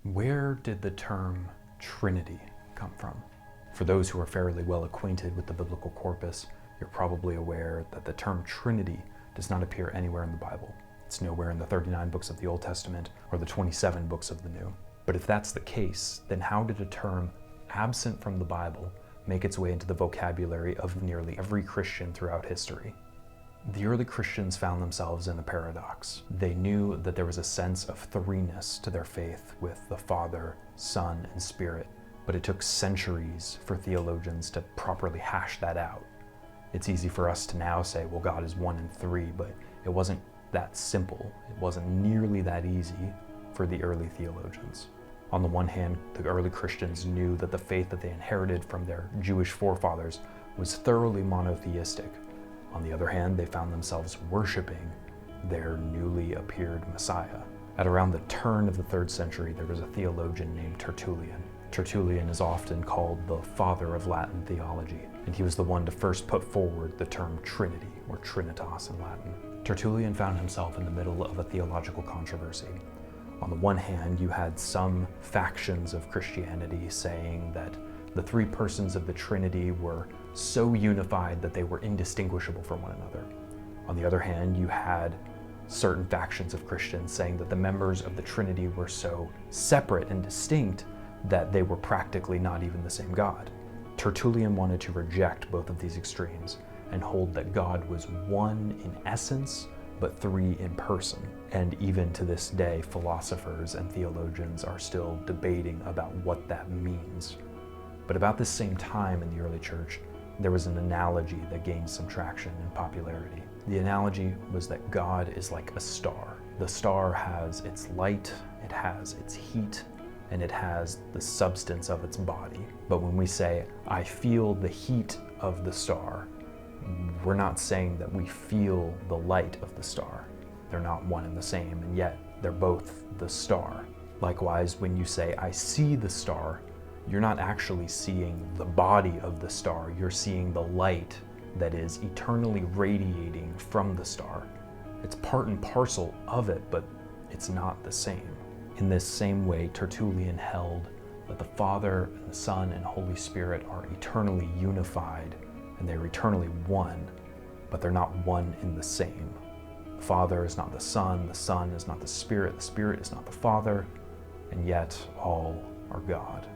Where did the term Trinity come from? For those who are fairly well acquainted with the biblical corpus, you're probably aware that the term Trinity does not appear anywhere in the Bible. It's nowhere in the 39 books of the Old Testament or the 27 books of the New. But if that's the case, then how did a term absent from the Bible make its way into the vocabulary of nearly every Christian throughout history? The early Christians found themselves in a paradox. They knew that there was a sense of threeness to their faith with the Father, Son, and Spirit, but it took centuries for theologians to properly hash that out. It's easy for us to now say, well, God is one and three, but it wasn't that simple. It wasn't nearly that easy for the early theologians. On the one hand, the early Christians knew that the faith that they inherited from their Jewish forefathers was thoroughly monotheistic. On the other hand, they found themselves worshiping their newly appeared Messiah. At around the turn of the 3rd century, there was a theologian named Tertullian. Tertullian is often called the father of Latin theology, and he was the one to first put forward the term Trinity, or Trinitas in Latin. Tertullian found himself in the middle of a theological controversy. On the one hand, you had some factions of Christianity saying that the three persons of the Trinity were so unified that they were indistinguishable from one another. On the other hand, you had certain factions of Christians saying that the members of the Trinity were so separate and distinct that they were practically not even the same God. Tertullian wanted to reject both of these extremes and hold that God was one in essence, but three in person. And even to this day, philosophers and theologians are still debating about what that means. But about the same time in the early church, there was an analogy that gained some traction and popularity. The analogy was that God is like a star. The star has its light, it has its heat, and it has the substance of its body. But when we say, I feel the heat of the star, we're not saying that we feel the light of the star. They're not one and the same, and yet they're both the star. Likewise, when you say, I see the star, you're not actually seeing the body of the star, you're seeing the light that is eternally radiating from the star. It's part and parcel of it, but it's not the same. In this same way, Tertullian held that the Father and the Son and Holy Spirit are eternally unified and they're eternally one, but they're not one in the same. The Father is not the Son is not the Spirit is not the Father, and yet all are God.